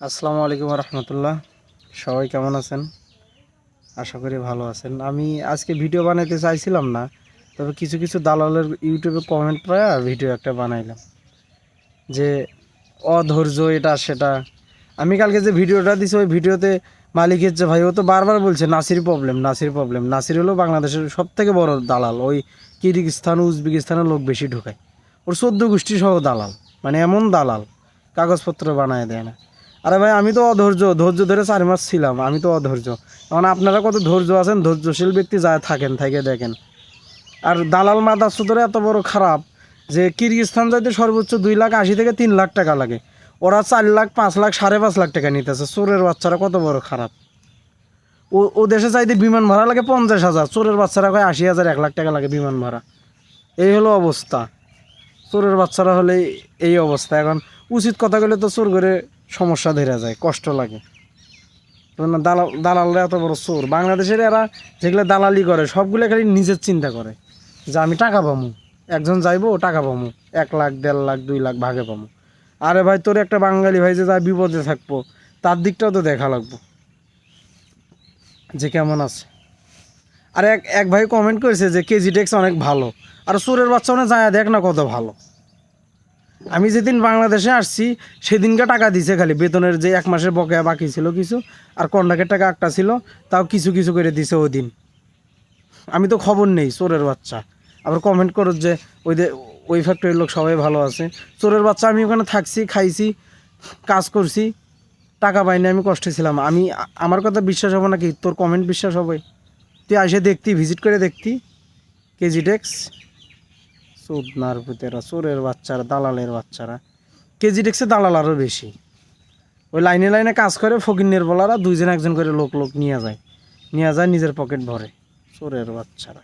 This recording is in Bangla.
আসসালামু আলাইকুম রহমতুল্লাহ। সবাই কেমন আছেন? আশা করি ভালো আছেন। আমি আজকে ভিডিও বানাইতে চাইছিলাম না, তবে কিছু কিছু দালালের ইউটিউবে কমেন্ট পায় ভিডিও একটা বানাইলাম যে অধৈর্য এটা সেটা। আমি কালকে যে ভিডিওটা দিছি ওই ভিডিওতে মালিকের যে ভাই ও তো বারবার বলছে নাসির প্রবলেম নাসির প্রবলেম। নাসির হলো বাংলাদেশের সব থেকে বড় দালাল। ওই কিরগিজস্তান উজবেকিস্তানের লোক বেশি ঢুকায়। ওর 14 গোষ্ঠী সহ দালাল, মানে এমন দালাল কাগজপত্র বানায় দেয় না। আরে ভাই আমি তো ধৈর্য ধরে 4 মাস ছিলাম, আমি তো অধৈর্য। এখন আপনারা কত ধৈর্য আছেন, ধৈর্যশীল ব্যক্তি যায় থাকেন থেকে দেখেন। আর দালাল মাদাসুদরে এত বড় খারাপ যে কিরগিজস্তান যাইতে সর্বোচ্চ 2,80,000 থেকে 3 লাখ টাকা লাগে, ওরা 4 লাখ 5 লাখ 5.5 লাখ টাকা নিতেছে। চোরের বাচ্চারা কত বড় খারাপ। ও দেশে চাইতে বিমান ভাড়া লাগে 50,000, চোরের বাচ্চারা কয় 80,000 1 লাখ টাকা লাগে বিমান ভাড়া। এই হলো অবস্থা। চোরের বাচ্চারা হলে এই অবস্থা। এখন উচিত কথা বলে তো চোর করে সমস্যা ধরে যায়, কষ্ট লাগে। দালালরা এত বড় চোর। বাংলাদেশের এরা যেগুলো দালালি করে সবগুলো খালি নিজের চিন্তা করে যে আমি টাকা পামু, একজন যাইবো টাকা পামু, 1 লাখ 1.5 লাখ 2 লাখ ভাগে পামু। আরে ভাই তোর একটা বাঙালি ভাই যে যা বিপদে থাকবো তার দিকটাও তো দেখা লাগবো যে কেমন আছে। আর এক ভাই কমেন্ট করেছে যে কেজিটেক্স অনেক ভালো, আর চোরের বাচ্চা মানে যায় দেখ না কত ভালো। আমি যেদিন বাংলাদেশে আসছি সেদিনকে টাকা দিছে, খালি বেতনের যে 1 মাসের বকেয়া বাকি ছিল কিছু, আর কন্ট্রাক্টের টাকা একটা ছিল, তাও কিছু কিছু করে দিছে ওই দিন। আমি তো খবর নেই চোরের বাচ্চা। আবার কমেন্ট করো যে ওই ফ্যাক্টরির লোক সবাই ভালো আছে। চোরের বাচ্চা, আমি ওখানে থাকছি, খাইছি, কাজ করছি, টাকা পাইনি, আমি কষ্টে ছিলাম। আমার কথা বিশ্বাস হবে নাকি? তোর কমেন্ট বিশ্বাস হবে? তুই এসে দেখতি, ভিজিট করে দেখতি কেজিটেক্স। চোদনার পুতেরা, চোরের বাচ্চারা, দালালের বাচ্চারা। কেজিটেক্সে দালাল আরও বেশি। ওই লাইনে লাইনে কাজ করে ফকিন্নের বলারা 2 জন 1 জন করে লোক নিয়ে যায় নিজের পকেট ভরে। চোরের বাচ্চারা।